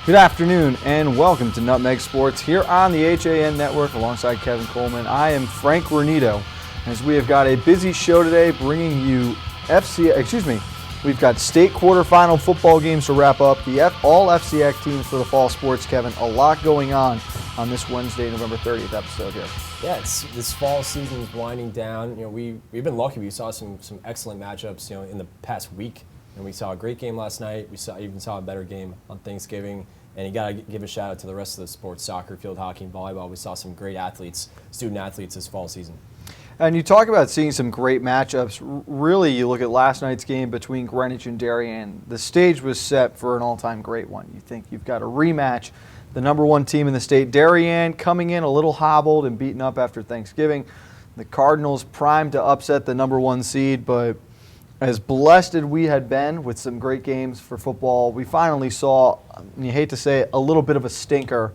Good afternoon and welcome to Nutmeg Sports here on the HAN Network alongside Kevin Coleman. I am Frank Granito as we have got a busy show today bringing you we've got state quarterfinal football games to wrap up, all FCX teams for the fall sports, Kevin. A lot going on this Wednesday, November 30th episode here. Yeah, this fall season is winding down. We've been lucky. We saw some excellent matchups, in the past week. And we saw a great game last night. We even saw a better game on Thanksgiving. And you got to give a shout out to the rest of the sports, soccer, field hockey, and volleyball. We saw some great athletes, student athletes this fall season. And you talk about seeing some great matchups. Really, you look at last night's game between Greenwich and Darien. The stage was set for an all-time great one. You think you've got a rematch. The number one team in the state, Darien, coming in a little hobbled and beaten up after Thanksgiving. The Cardinals primed to upset the number one seed, but as blessed as we had been with some great games for football, we finally saw, you hate to say it, a little bit of a stinker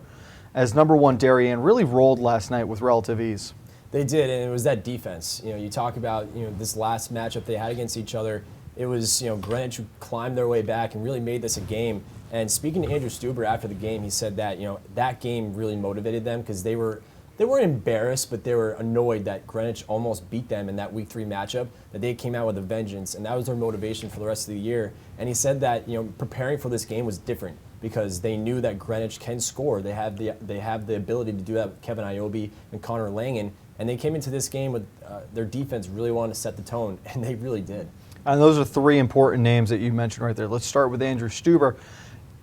as number one Darien really rolled last night with relative ease. They did, and it was that defense. You talk about this last matchup they had against each other. It was Greenwich who climbed their way back and really made this a game. And speaking to Andrew Stuber after the game, he said that that game really motivated them because they weren't embarrassed, but they were annoyed that Greenwich almost beat them in that Week 3 matchup, that they came out with a vengeance, and that was their motivation for the rest of the year. And he said that preparing for this game was different because they knew that Greenwich can score. They have the ability to do that with Kevin Iobi and Connor Langen, and they came into this game with their defense really wanted to set the tone, and they really did. And those are three important names that you mentioned right there. Let's start with Andrew Stuber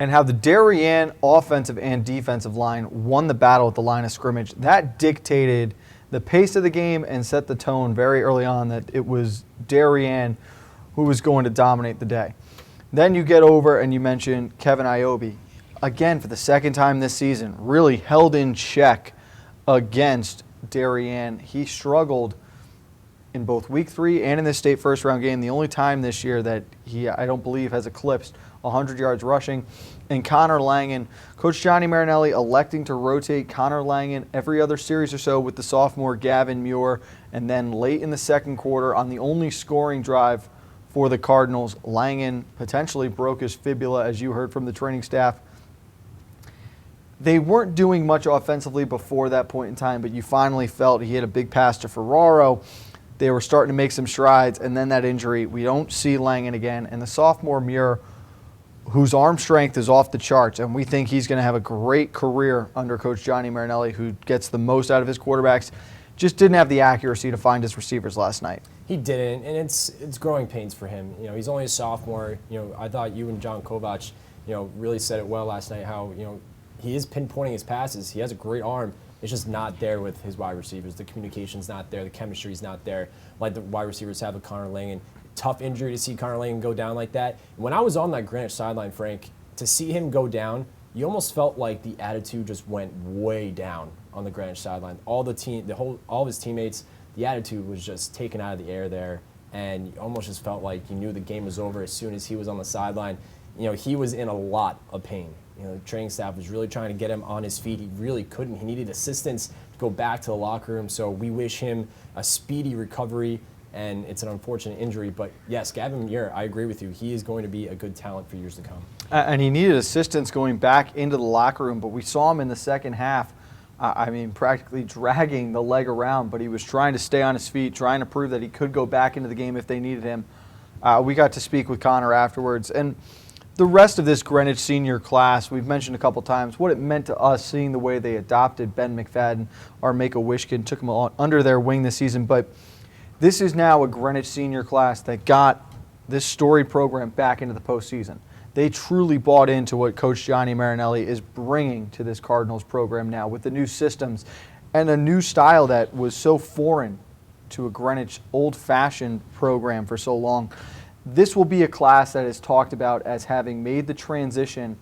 and how the Darien offensive and defensive line won the battle at the line of scrimmage. That dictated the pace of the game and set the tone very early on that it was Darien who was going to dominate the day. Then you get over and you mention Kevin Iobi. Again, for the second time this season, really held in check against Darien. He struggled in both Week 3 and in the state first round game. The only time this year that he, I don't believe, has eclipsed 100 yards rushing. And Connor Langen, Coach Johnny Marinelli electing to rotate Connor Langen every other series or so with the sophomore Gavin Muir. And then late in the second quarter, on the only scoring drive for the Cardinals, Langen potentially broke his fibula, as you heard from the training staff. They weren't doing much offensively before that point in time, but you finally felt he had a big pass to Ferraro. They were starting to make some strides, and then that injury, we don't see Langen again. And the sophomore Muir, whose arm strength is off the charts, and we think he's going to have a great career under Coach Johnny Marinelli, who gets the most out of his quarterbacks, just didn't have the accuracy to find his receivers last night. He didn't, and it's growing pains for him. He's only a sophomore. I thought you and John Kovac, really said it well last night. How he is pinpointing his passes. He has a great arm. It's just not there with his wide receivers. The communication's not there. The chemistry's not there like the wide receivers have with Connor Langen. Tough injury to see Connor Langen go down like that. When I was on that Greenwich sideline, Frank, to see him go down, you almost felt like the attitude just went way down on the Greenwich sideline. All of his teammates, the attitude was just taken out of the air there, and you almost just felt like you knew the game was over as soon as he was on the sideline. He was in a lot of pain. The training staff was really trying to get him on his feet. He really couldn't. He needed assistance to go back to the locker room. So we wish him a speedy recovery. And it's an unfortunate injury. But yes, Gavin Muir, I agree with you. He is going to be a good talent for years to come. And he needed assistance going back into the locker room, but we saw him in the second half, practically dragging the leg around, but he was trying to stay on his feet, trying to prove that he could go back into the game if they needed him. We got to speak with Connor afterwards. And the rest of this Greenwich senior class, we've mentioned a couple times what it meant to us seeing the way they adopted Ben McFadden, our Make-A-Wish kid, took him under their wing this season. But this is now a Greenwich senior class that got this storied program back into the postseason. They truly bought into what Coach Johnny Marinelli is bringing to this Cardinals program now with the new systems and a new style that was so foreign to a Greenwich old-fashioned program for so long. This will be a class that is talked about as having made the transition,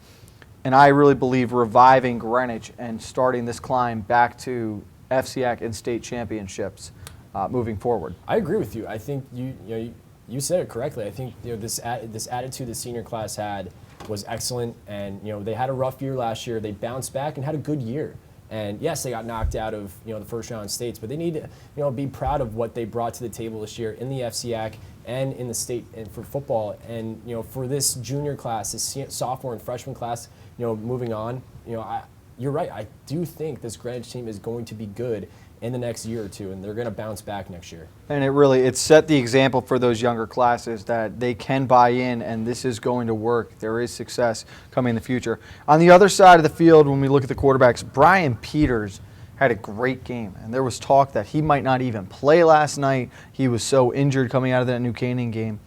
and I really believe reviving Greenwich and starting this climb back to FCX and state championships moving forward. I agree with you. I think you said it correctly. I think this attitude the senior class had was excellent, and they had a rough year last year. They bounced back and had a good year. And yes, they got knocked out of the first round states, but they need to be proud of what they brought to the table this year in the FCX and in the state and for football. And for this junior class, this sophomore and freshman class, moving on, you're right. I do think this Greenwich team is going to be good in the next year or two, and they're going to bounce back next year. And it set the example for those younger classes that they can buy in, and this is going to work. There is success coming in the future. On the other side of the field, when we look at the quarterbacks, Brian Peters had a great game, and there was talk that he might not even play last night. He was so injured coming out of that New Canaan game.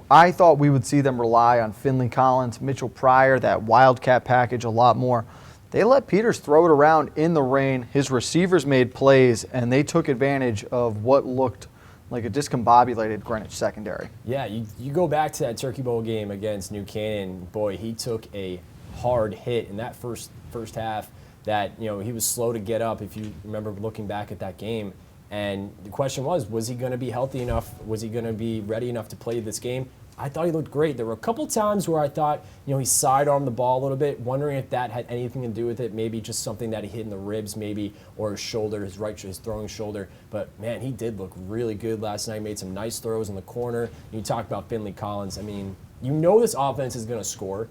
I thought we would see them rely on Finley Collins, Mitchell Pryor, that Wildcat package a lot more. They let Peters throw it around in the rain. His receivers made plays, and they took advantage of what looked like a discombobulated Greenwich secondary. Yeah, you go back to that Turkey Bowl game against New Canaan. Boy, he took a hard hit in that first half that, he was slow to get up, if you remember looking back at that game. And the question was he going to be healthy enough? Was he going to be ready enough to play this game? I thought he looked great. There were a couple times where I thought, he sidearmed the ball a little bit, wondering if that had anything to do with it. Maybe just something that he hit in the ribs, maybe, or his shoulder, his throwing shoulder. But man, he did look really good last night. Made some nice throws in the corner. You talk about Finley Collins. I mean, this offense is going to score,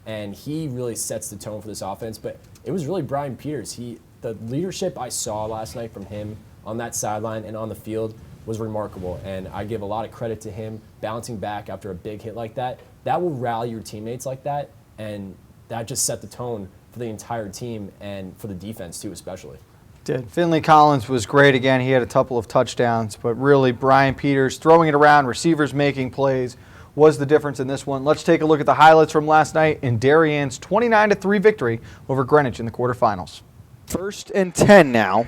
and he really sets the tone for this offense. But it was really Brian Peters. The leadership I saw last night from him on that sideline and on the field was remarkable, and I give a lot of credit to him bouncing back after a big hit like that. That will rally your teammates like that, and that just set the tone for the entire team and for the defense too, especially. Did. Finley Collins was great again. He had a couple of touchdowns, but really Brian Peters throwing it around, receivers making plays was the difference in this one. Let's take a look at the highlights from last night in Darien's 29-3 victory over Greenwich in the quarterfinals. 1st and 10 now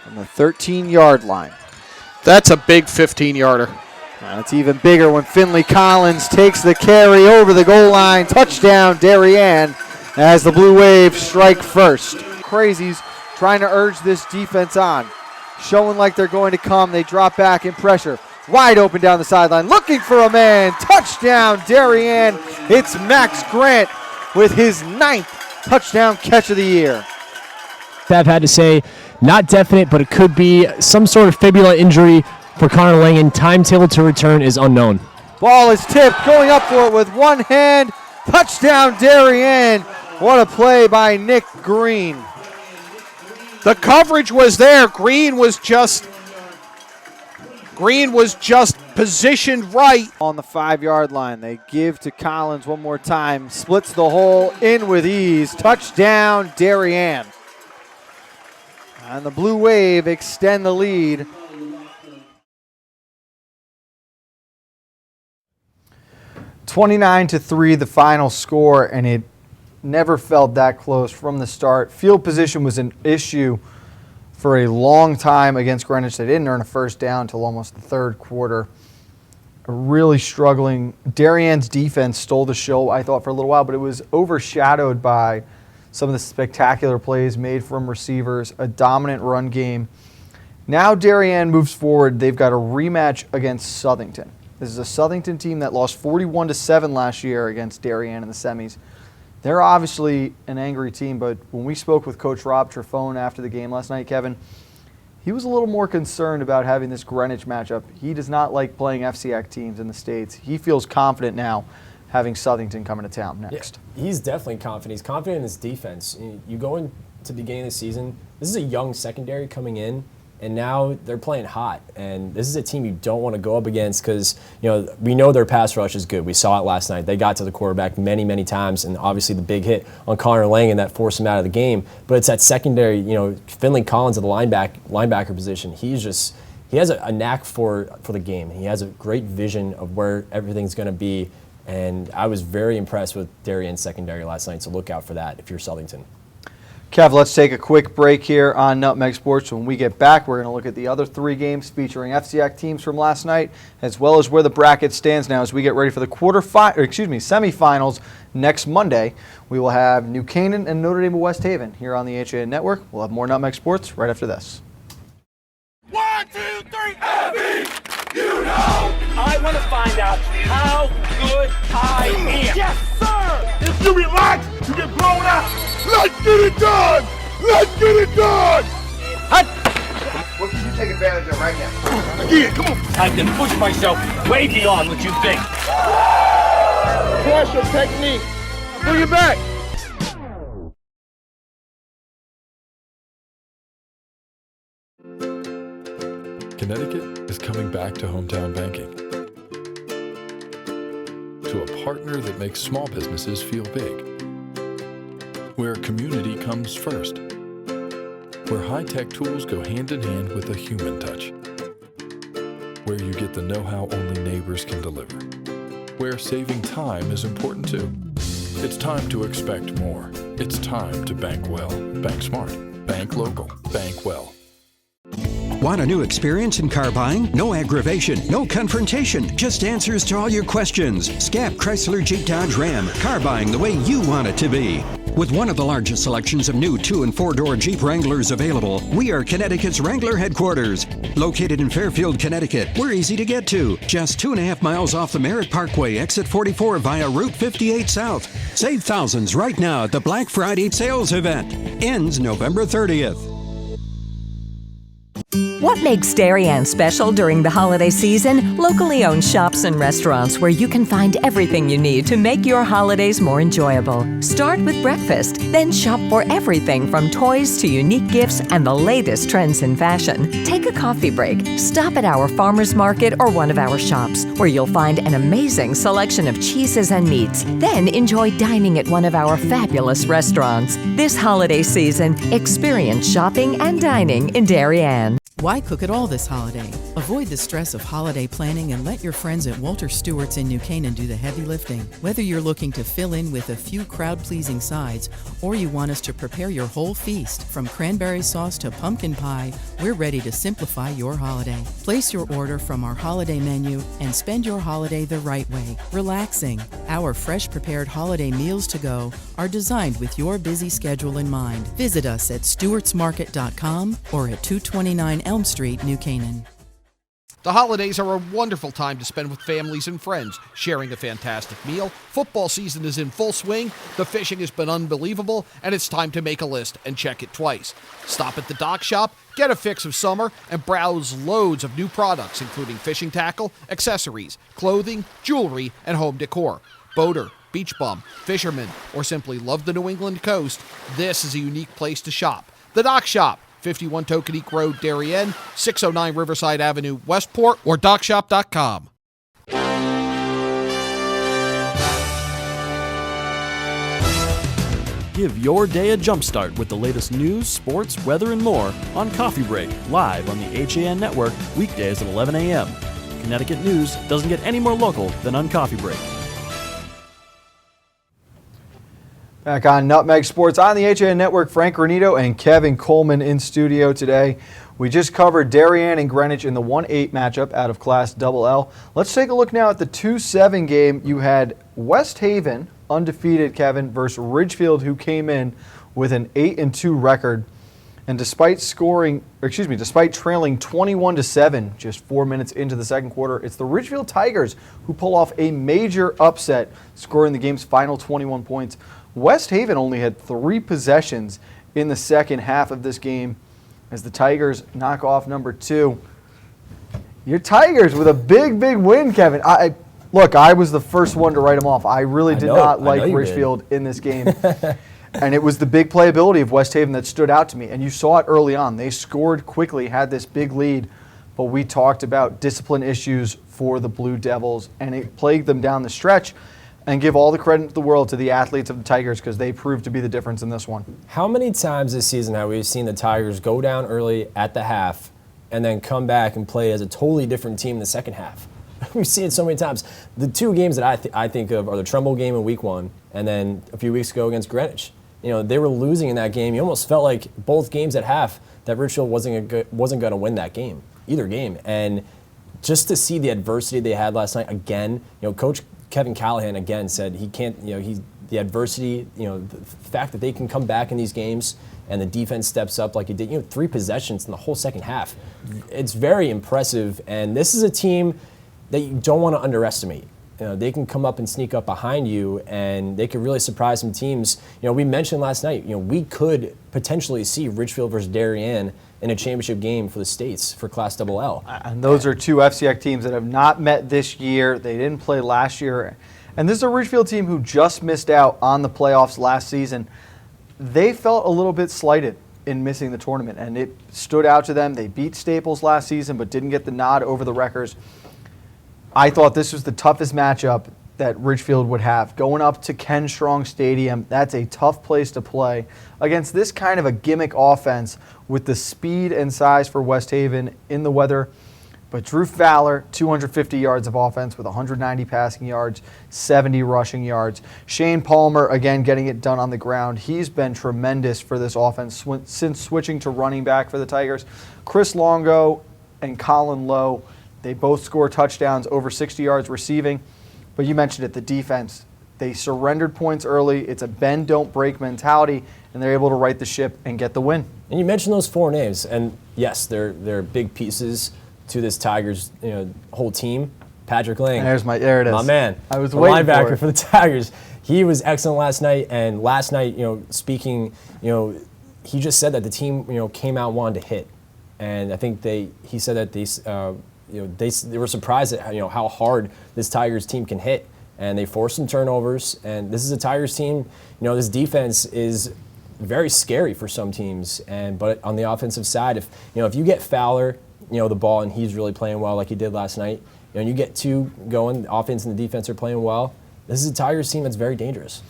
on the 13-yard line. That's a big 15-yarder. It's even bigger when Finley Collins takes the carry over the goal line. Touchdown, Darien, as the Blue Wave strike first. Crazies trying to urge this defense on. Showing like they're going to come. They drop back in pressure. Wide open down the sideline. Looking for a man. Touchdown, Darien. It's Max Grant with his 9th touchdown catch of the year. Bev had to say, not definite, but it could be some sort of fibula injury for Connor Langen. Timetable to return is unknown. Ball is tipped, going up for it with one hand. Touchdown, Darien. What a play by Nick Green. The coverage was there. Green was just positioned right. On the 5-yard line, they give to Collins one more time. Splits the hole in with ease. Touchdown, Darien. And the Blue Wave extend the lead. (29-3) the final score, and it never felt that close from the start. Field position was an issue for a long time against Greenwich. They didn't earn a first down until almost the 3rd quarter. Really struggling. Darien's defense stole the show, I thought, for a little while, but it was overshadowed by some of the spectacular plays made from receivers, a dominant run game. Now Darien moves forward. They've got a rematch against Southington. This is a Southington team that lost 41-7 last year against Darien in the semis. They're obviously an angry team, but when we spoke with Coach Rob Trefone after the game last night, Kevin, he was a little more concerned about having this Greenwich matchup. He does not like playing FCAC teams in the States. He feels confident now having Southington coming to town next. Yeah, he's definitely confident. He's confident in his defense. You go into the beginning of the season, this is a young secondary coming in, and now they're playing hot. And this is a team you don't want to go up against because, we know their pass rush is good. We saw it last night. They got to the quarterback many, many times, and obviously the big hit on Connor Langen that forced him out of the game. But it's that secondary, Finley Collins at the linebacker position. He has a knack for the game. He has a great vision of where everything's going to be. And I was very impressed with Darien's secondary last night, so look out for that if you're Southington. Kev, let's take a quick break here on Nutmeg Sports. When we get back, we're going to look at the other 3 games featuring FCAC teams from last night, as well as where the bracket stands now as we get ready for the semifinals next Monday. We will have New Canaan and Notre Dame of West Haven here on the HAN Network. We'll have more Nutmeg Sports right after this. 1, 2, 3, heavy! I want to find out how good I am. Yes, sir! If you relax, you get blown out. Let's get it done! Let's get it done! take advantage of right now. Again, come on. I can push myself way beyond what you think. Pressure technique. Bring it back. Connecticut is coming back to hometown banking. To a partner that makes small businesses feel big. Where community comes first. Where high-tech tools go hand in hand with a human touch. Where you get the know-how only neighbors can deliver. Where saving time is important too. It's time to expect more. It's time to bank well. Bank smart. Bank local. Bank well. Want a new experience in car buying? No aggravation, no confrontation, just answers to all your questions. Scap Chrysler Jeep Dodge Ram. Car buying the way you want it to be. With one of the largest selections of new 2- and 4-door Jeep Wranglers available, we are Connecticut's Wrangler headquarters. Located in Fairfield, Connecticut, we're easy to get to. Just 2.5 miles off the Merritt Parkway, exit 44 via Route 58 South. Save thousands right now at the Black Friday sales event. Ends November 30th. What makes Darien special during the holiday season? Locally owned shops and restaurants where you can find everything you need to make your holidays more enjoyable. Start with breakfast, then shop for everything from toys to unique gifts and the latest trends in fashion. Take a coffee break. Stop at our farmers market or one of our shops where you'll find an amazing selection of cheeses and meats. Then enjoy dining at one of our fabulous restaurants. This holiday season, experience shopping and dining in Darien. Why cook at all this holiday? Avoid the stress of holiday planning and let your friends at Walter Stewart's in New Canaan do the heavy lifting. Whether you're looking to fill in with a few crowd-pleasing sides or you want us to prepare your whole feast, from cranberry sauce to pumpkin pie, we're ready to simplify your holiday. Place your order from our holiday menu and spend your holiday the right way, relaxing. Our fresh prepared holiday meals to go are designed with your busy schedule in mind. Visit us at stewartsmarket.com or at 229 Elm Street, New Canaan. The holidays are a wonderful time to spend with families and friends, sharing a fantastic meal. Football season is in full swing, the fishing has been unbelievable, and it's time to make a list and check it twice. Stop at the Dock Shop, get a fix of summer, and browse loads of new products, including fishing tackle, accessories, clothing, jewelry, and home decor. Boater, beach bum, fisherman, or simply love the New England coast, this is a unique place to shop. The Dock Shop, 51 Tokenique Road, Darien, 609 Riverside Avenue, Westport, or dockshop.com. Give your day a jumpstart with the latest news, sports, weather, and more on Coffee Break, live on the HAN Network, weekdays at 11 a.m. Connecticut news doesn't get any more local than on Coffee Break. Back on Nutmeg Sports on the HAN Network, Frank Granito and Kevin Coleman in studio today. We just covered Darien and Greenwich in the 1-8 matchup out of Class L. Let's take a look now at the 2-7 game. You had West Haven, undefeated, Kevin, versus Ridgefield, who came in with an 8-2 record. And despite trailing 21-7 just 4 minutes into the second quarter, it's the Ridgefield Tigers who pull off a major upset, scoring the game's final 21 points. West Haven only had 3 possessions in the second half of this game as the Tigers knock off number 2. Your Tigers with a big win, Kevin. I was the first one to write them off. I really did not like Ridgefield in this game. And it was the big playability of West Haven that stood out to me. And you saw it early on. They scored quickly, had this big lead. But we talked about discipline issues for the Blue Devils, and it plagued them down the stretch. And give all the credit in the world to the athletes of the Tigers because they proved to be the difference in this one. How many times this season have we seen the Tigers go down early at the half and then come back and play as a totally different team in the second half? We've seen it so many times. The 2 games that I think of are the Trumbull game in week 1 and then a few weeks ago against Greenwich. You know, they were losing in that game. You almost felt like both games at half that Ridgefield wasn't going to win that game, either game. And just to see the adversity they had last night again, Coach Kevin Callahan again said he can't, the adversity, the fact that they can come back in these games and the defense steps up like it did, 3 possessions in the whole second half. It's very impressive, and this is a team that you don't want to underestimate. they can come up and sneak up behind you, and they could really surprise some teams. We mentioned last night, we could potentially see Richfield versus Darien in a championship game for the States for Class LL. And those are two FCX teams that have not met this year. They didn't play last year. And this is a Richfield team who just missed out on the playoffs last season. They felt a little bit slighted in missing the tournament, and it stood out to them. They beat Staples last season but didn't get the nod over the Wreckers. I thought this was the toughest matchup that Richfield would have. Going up to Ken Strong Stadium, that's a tough place to play against this kind of a gimmick offense with the speed and size for West Haven in the weather. But Drew Fowler, 250 yards of offense with 190 passing yards, 70 rushing yards. Shane Palmer, again, getting it done on the ground. He's been tremendous for this offense since switching to running back for the Tigers. Chris Longo and Colin Lowe, they both score touchdowns over 60 yards receiving. But you mentioned it, the defense. They surrendered points early. It's a bend, don't break mentality, and they're able to right the ship and get the win. And you mentioned those 4 names, and yes, they're big pieces to this Tigers whole team. Patrick Lang. There it is. My man. I was waiting linebacker for the Tigers. He was excellent last night, and last night, speaking, he just said that the team, came out and wanted to hit. And I think he said that they were surprised at how hard this Tigers team can hit, and they forced some turnovers. And this is a Tigers team. This defense is very scary for some teams. But on the offensive side, if you get Fowler, the ball, and he's really playing well like he did last night, and you get 2 going, the offense and the defense are playing well. This is a Tigers team that's very dangerous.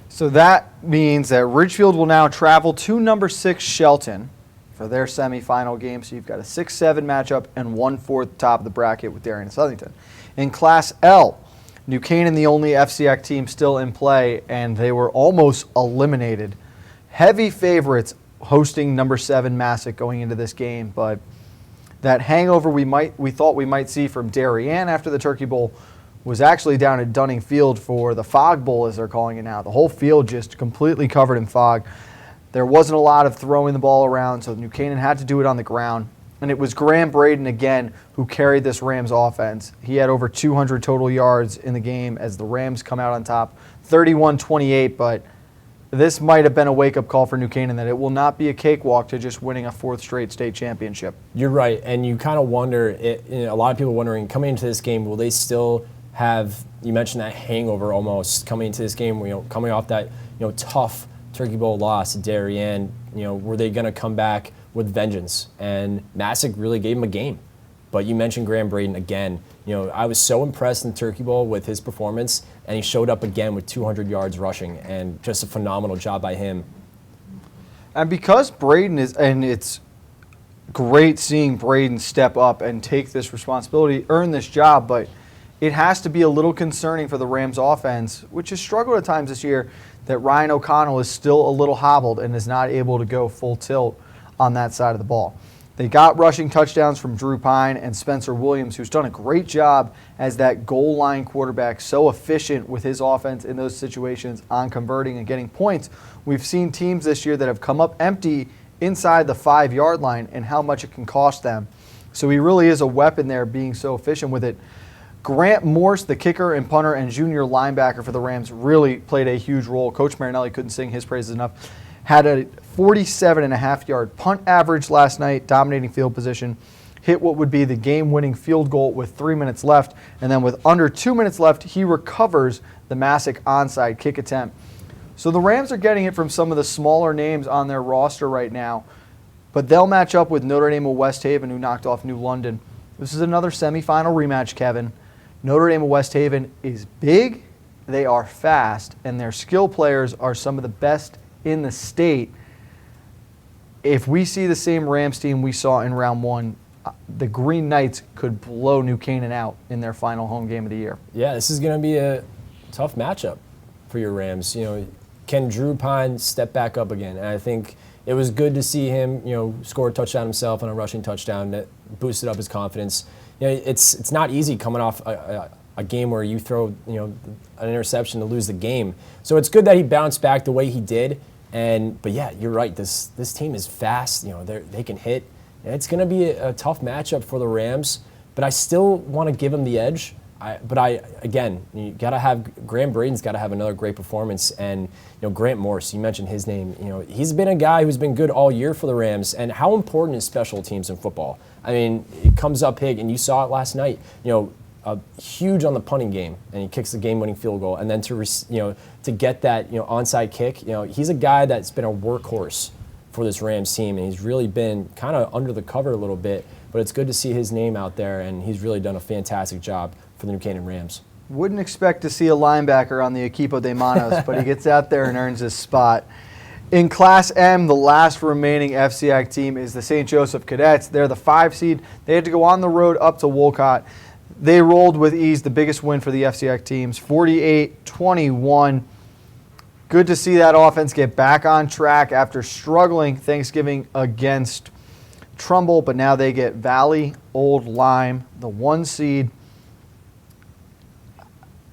So that means that Ridgefield will now travel to number 6 Shelton for their semifinal game. So you've got a 6-7 matchup and 1/4 top of the bracket with Darien and Southington. In Class L, New Canaan, the only FCX team still in play, and they were almost eliminated. Heavy favorites hosting number 7 Massac going into this game, but that hangover we thought we might see from Darien after the Turkey Bowl was actually down at Dunning Field for the Fog Bowl, as they're calling it now. The whole field just completely covered in fog. There wasn't a lot of throwing the ball around, so New Canaan had to do it on the ground. And it was Graham Braden again who carried this Rams offense. He had over 200 total yards in the game as the Rams come out on top, 31-28, but this might have been a wake-up call for New Canaan that it will not be a cakewalk to just winning a 4th straight state championship. You're right, and you kind of wonder, a lot of people wondering, coming into this game, will they still have, you mentioned that hangover almost, coming into this game, coming off that tough Turkey Bowl loss to Darien, were they going to come back with vengeance? And Massac really gave him a game. But you mentioned Graham Braden again. I was so impressed in the Turkey Bowl with his performance, and he showed up again with 200 yards rushing, and just a phenomenal job by him. And because Braden it's great seeing Braden step up and take this responsibility, earn this job, but it has to be a little concerning for the Rams offense, which has struggled at times this year, that Ryan O'Connell is still a little hobbled and is not able to go full tilt on that side of the ball. They got rushing touchdowns from Drew Pine and Spencer Williams, who's done a great job as that goal line quarterback, so efficient with his offense in those situations on converting and getting points. We've seen teams this year that have come up empty inside the 5-yard line and how much it can cost them. So he really is a weapon there, being so efficient with it. Grant Morse, the kicker and punter and junior linebacker for the Rams, really played a huge role. Coach Marinelli couldn't sing his praises enough. Had a 47.5-yard punt average last night, dominating field position. Hit what would be the game-winning field goal with 3 minutes left. And then with under 2 minutes left, he recovers the Massac onside kick attempt. So the Rams are getting it from some of the smaller names on their roster right now. But they'll match up with Notre Dame of West Haven, who knocked off New London. This is another semifinal rematch, Kevin. Notre Dame of West Haven is big, they are fast, and their skill players are some of the best in the state. If we see the same Rams team we saw in round 1, the Green Knights could blow New Canaan out in their final home game of the year. Yeah, this is going to be a tough matchup for your Rams. Can Drew Pine step back up again? And I think it was good to see him, score a touchdown himself on a rushing touchdown that boosted up his confidence. It's not easy coming off a game where you throw an interception to lose the game. So it's good that he bounced back the way he did. But yeah, you're right. This team is fast. They can hit. And it's going to be a tough matchup for the Rams. But I still want to give them the edge Again, you gotta have Graham Braden's got to have another great performance, and Grant Morse, you mentioned his name. He's been a guy who's been good all year for the Rams, and how important is special teams in football? I mean, it comes up big, and you saw it last night. Huge on the punting game, and he kicks the game-winning field goal, and then to get that onside kick. He's a guy that's been a workhorse for this Rams team, and he's really been kind of under the cover a little bit. But it's good to see his name out there, and he's really done a fantastic job for the New Canaan Rams. Wouldn't expect to see a linebacker on the Equipo de Manos, but he gets out there and earns his spot. In Class M, the last remaining FCIAC team is the St. Joseph Cadets. They're the 5 seed. They had to go on the road up to Wolcott. They rolled with ease, the biggest win for the FCIAC teams, 48-21. Good to see that offense get back on track after struggling Thanksgiving against Trumbull, but now they get Valley Old Lyme, the 1 seed.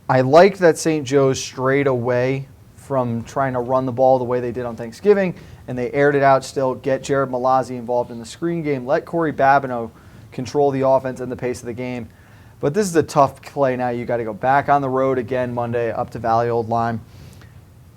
I liked that St. Joe's strayed away from trying to run the ball the way they did on Thanksgiving, and they aired it out still, get Jared Malazzi involved in the screen game, let Corey Babineau control the offense and the pace of the game. But this is a tough play now. You got to go back on the road again Monday up to Valley Old Lyme.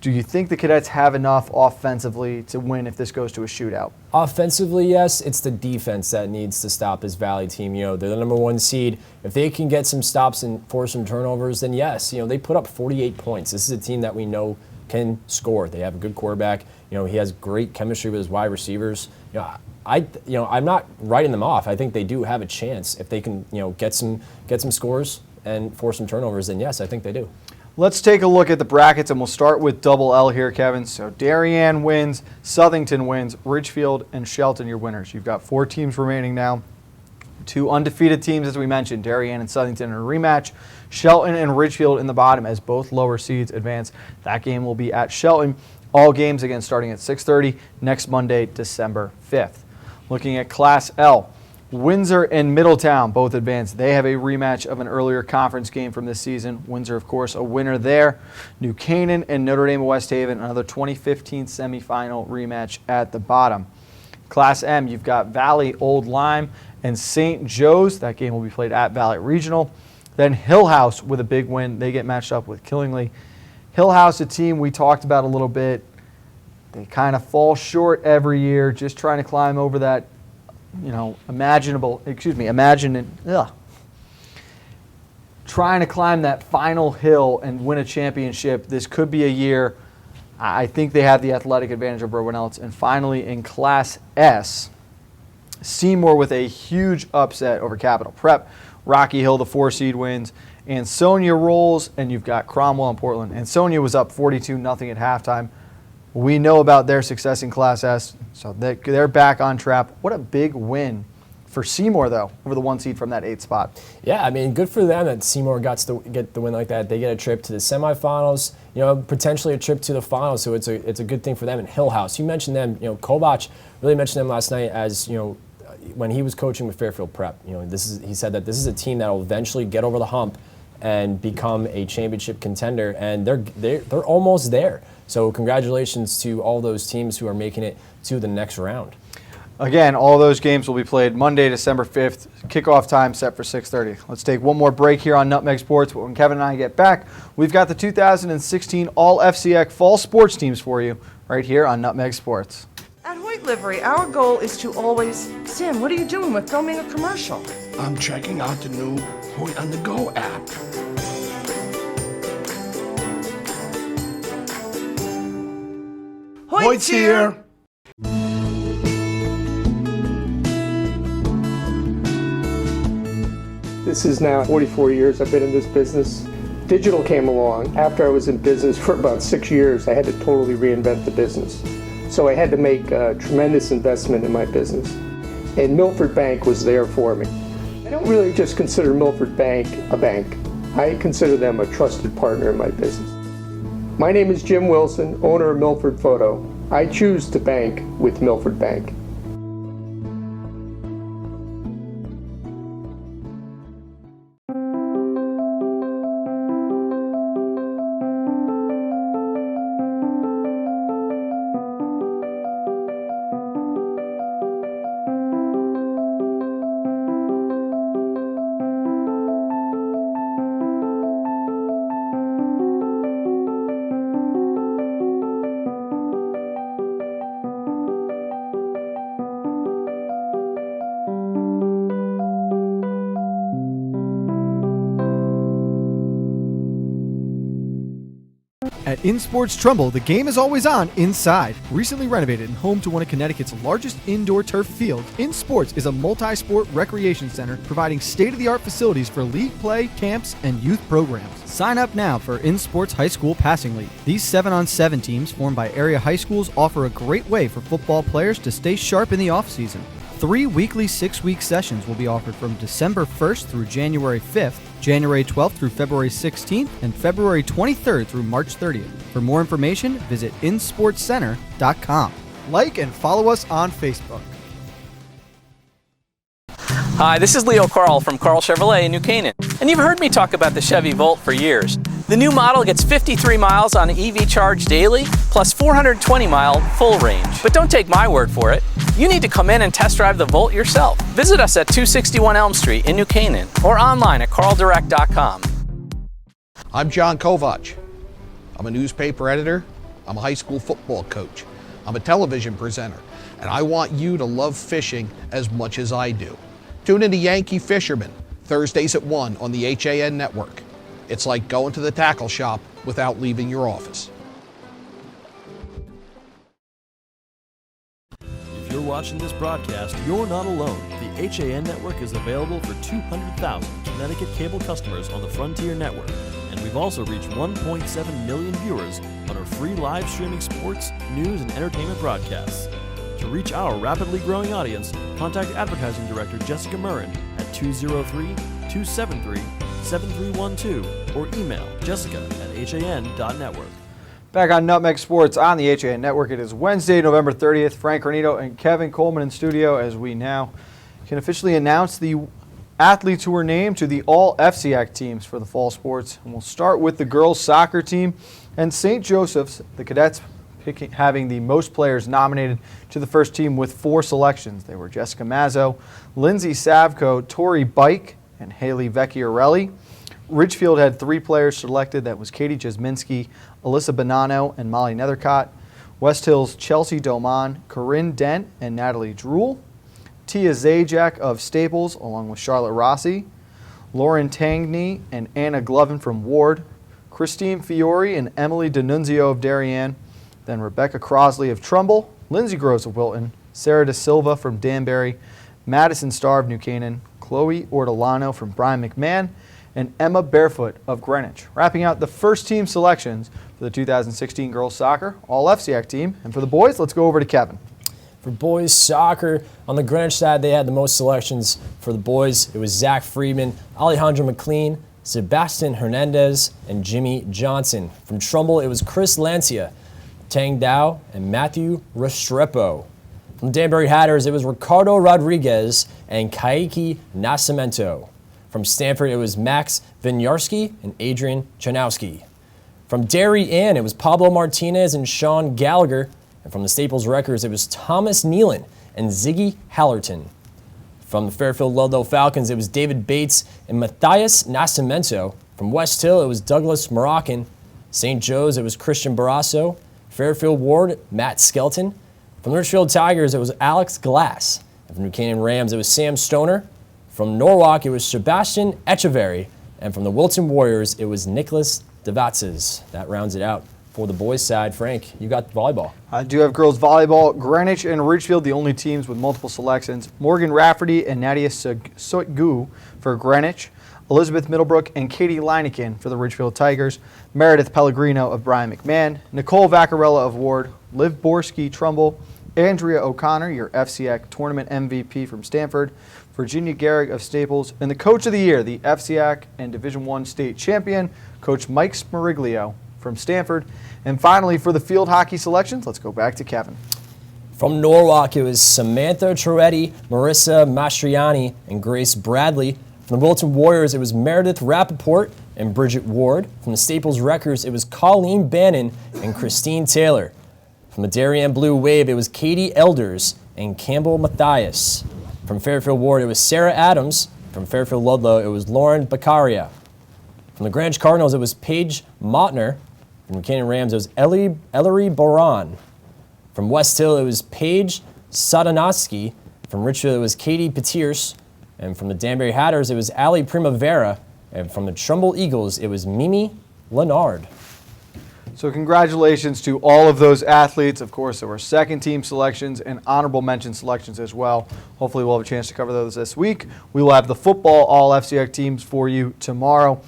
Do you think the Cadets have enough offensively to win if this goes to a shootout? Offensively, yes. It's the defense that needs to stop this Valley team. They're the number 1 seed. If they can get some stops and force some turnovers, then yes. They put up 48 points. This is a team that we know can score. They have a good quarterback. He has great chemistry with his wide receivers. I'm not writing them off. I think they do have a chance if they can, get some scores and force some turnovers. Then yes, I think they do. Let's take a look at the brackets, and we'll start with double L here, Kevin. So Darien wins, Southington wins, Ridgefield and Shelton your winners. You've got 4 teams remaining now. 2 undefeated teams, as we mentioned, Darien and Southington in a rematch. Shelton and Ridgefield in the bottom as both lower seeds advance. That game will be at Shelton. All games, again, starting at 6:30 next Monday, December 5th. Looking at Class L, Windsor and Middletown both advanced. They have a rematch of an earlier conference game from this season. Windsor, of course, a winner there. New Canaan and Notre Dame of West Haven, another 2015 semifinal rematch at the bottom. Class M, you've got Valley Old Lyme and St. Joe's. That game will be played at Valley Regional. Then Hill House with a big win. They get matched up with Killingly. Hill House, a team we talked about a little bit. They kind of fall short every year, just trying to climb over that trying to climb that final hill and win a championship. This could be a year. I think they have the athletic advantage over everyone else. And finally, in Class S, Seymour with a huge upset over Capital Prep. Rocky Hill, the 4 seed, wins. Ansonia rolls, and you've got Cromwell and Portland. Ansonia was up 42-0 at halftime. We know about their success in Class S, so they're back on track. What a big win for Seymour, though, over the 1 seed from that 8th spot. Yeah, I mean, good for them that Seymour got to get the win like that. They get a trip to the semifinals, potentially a trip to the finals, so it's a good thing for them. And Hill House, you mentioned them, Kovach really mentioned them last night as, when he was coaching with Fairfield Prep. He said that this is a team that will eventually get over the hump and become a championship contender, and they're almost there. So congratulations to all those teams who are making it to the next round. Again, all those games will be played Monday, December 5th. Kickoff time set for 6:30. Let's take one more break here on Nutmeg Sports. But when Kevin and I get back, we've got the 2016 All-FCIAC Fall Sports teams for you right here on Nutmeg Sports. At Hoyt Livery, our goal is to always... Sam, what are you doing? We're filming a commercial. I'm checking out the new Hoyt on the Go app. Hoyt's here! This is now 44 years I've been in this business. Digital came along. After I was in business for about 6 years, I had to totally reinvent the business. So I had to make a tremendous investment in my business. And Milford Bank was there for me. I don't really just consider Milford Bank a bank. I consider them a trusted partner in my business. My name is Jim Wilson, owner of Milford Photo. I choose to bank with Milford Bank. At In Sports Trumbull, the game is always on inside. Recently renovated and home to one of Connecticut's largest indoor turf fields, In Sports is a multi-sport recreation center providing state-of-the-art facilities for league play, camps, and youth programs. Sign up now for In Sports High School Passing League. These 7-on-7 teams formed by area high schools offer a great way for football players to stay sharp in the off-season. 3 weekly 6-week sessions will be offered from December 1st through January 5th, January 12th through February 16th, and February 23rd through March 30th. For more information, visit insportscenter.com. Like and follow us on Facebook. Hi, this is Leo Carl from Carl Chevrolet in New Canaan, and you've heard me talk about the Chevy Volt for years. The new model gets 53 miles on EV charge daily, plus 420-mile full range. But don't take my word for it. You need to come in and test drive the Volt yourself. Visit us at 261 Elm Street in New Canaan or online at carldirect.com. I'm John Kovach. I'm a newspaper editor. I'm a high school football coach. I'm a television presenter, and I want you to love fishing as much as I do. Tune in to Yankee Fisherman, Thursdays at 1 on the HAN network. It's like going to the tackle shop without leaving your office. If you're watching this broadcast, you're not alone. The HAN network is available for 200,000 Connecticut cable customers on the Frontier network. And we've also reached 1.7 million viewers on our free live streaming sports, news, and entertainment broadcasts. To reach our rapidly growing audience, contact Advertising Director Jessica Murrin at 203-273-7312 or email jessica@han.network. Back on Nutmeg Sports on the HAN Network, it is Wednesday, November 30th. Frank Granito and Kevin Coleman in studio as we now can officially announce the athletes who were named to the all FCAC teams for the fall sports. And we'll start with the girls soccer team and St. Joseph's, the cadets having the most players nominated to the first team with 4 selections. They were Jessica Mazzo, Lindsay Savko, Tori Bike, and Haley Vecchiarelli. Ridgefield had 3 players selected. That was Katie Jasminski, Alyssa Bonanno, and Molly Nethercott. West Hill's Chelsea Doman, Corinne Dent, and Natalie Drool. Tia Zajac of Staples, along with Charlotte Rossi. Lauren Tangney and Anna Glovin from Ward. Christine Fiore and Emily D'Annunzio of Darien. Then Rebecca Crosley of Trumbull, Lindsay Gross of Wilton, Sarah De Silva from Danbury, Madison Starr of New Canaan, Chloe Ortolano from Brian McMahon, and Emma Barefoot of Greenwich. Wrapping out the first team selections for the 2016 girls soccer all FCAC team. And for the boys, let's go over to Kevin. For boys soccer, on the Greenwich side, they had the most selections. For the boys, it was Zach Friedman, Alejandro McLean, Sebastian Hernandez, and Jimmy Johnson. From Trumbull, it was Chris Lancia, Tang Dao, and Matthew Restrepo. From Danbury Hatters, it was Ricardo Rodriguez and Kaiki Nascimento. From Stanford, it was Max Vinyarski and Adrian Chanowski. From Derry Ann, it was Pablo Martinez and Sean Gallagher. And from the Staples Records, it was Thomas Nealon and Ziggy Hallerton. From the Fairfield Ludlow Falcons, it was David Bates and Matthias Nascimento. From West Hill, it was Douglas Moroccan. St. Joe's, it was Christian Barrasso. Fairfield Ward, Matt Skelton. From the Richfield Tigers, it was Alex Glass. And from New Canaan Rams, it was Sam Stoner. From Norwalk, it was Sebastian Echeverry. And from the Wilton Warriors, it was Nicholas Devatzes. That rounds it out for the boys' side. Frank, you got volleyball. I do have girls volleyball. Greenwich and Ridgefield, the only teams with multiple selections. Morgan Rafferty and Nadia Soitgu for Greenwich. Elizabeth Middlebrook and Katie Leinekin for the Ridgefield Tigers. Meredith Pellegrino of Brian McMahon. Nicole Vaccarella of Ward. Liv Borski, Trumbull. Andrea O'Connor, your FCAC Tournament MVP from Stanford. Virginia Garrick of Staples. And the Coach of the Year, the FCAC and Division I state champion, Coach Mike Smariglio from Stanford. And finally, for the field hockey selections, let's go back to Kevin. From Norwalk, it was Samantha Troetti, Marissa Mastriani, and Grace Bradley. From the Wilton Warriors, it was Meredith Rappaport and Bridget Ward. From the Staples Wreckers, it was Colleen Bannon and Christine Taylor. From the Darien Blue Wave, it was Katie Elders and Campbell Mathias. From Fairfield Ward, it was Sarah Adams. From Fairfield Ludlow, it was Lauren Beccaria. From the Greenwich Cardinals, it was Paige Mottner. From the Canaan Rams, it was Ellery Boran. From West Hill, it was Paige Sadanatsky. From Richfield, it was Katie Petiers. And from the Danbury Hatters, it was Ali Primavera. And from the Trumbull Eagles, it was Mimi Leonard. So congratulations to all of those athletes. Of course, there were second-team selections and honorable mention selections as well. Hopefully we'll have a chance to cover those this week. We will have the football all-FCX teams for you tomorrow.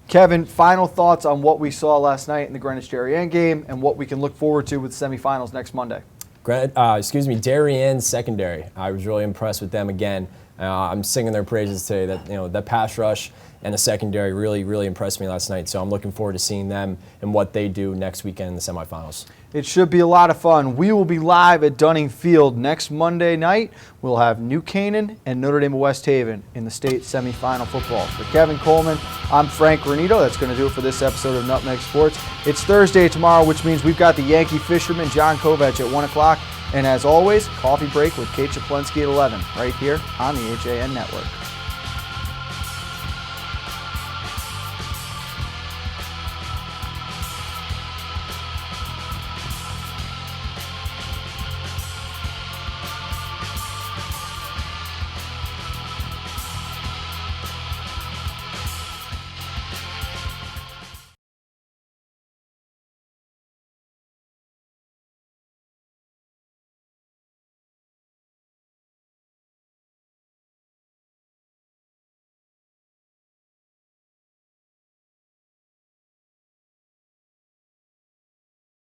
Kevin, final thoughts on what we saw last night in the Greenwich-Darien game and what we can look forward to with semifinals next Monday. Darien secondary. I was really impressed with them again. I'm singing their praises today. That pass rush and the secondary really impressed me last night. So I'm looking forward to seeing them and what they do next weekend in the semifinals. It should be a lot of fun. We will be live at Dunning Field next Monday night. We'll have New Canaan and Notre Dame of West Haven in the state semifinal football. For Kevin Coleman, I'm Frank Granito. That's going to do it for this episode of Nutmeg Sports. It's Thursday tomorrow, which means we've got the Yankee fisherman John Kovac at 1 o'clock. And as always, coffee break with Kate Chaplensky at 11, right here on the HAN Network.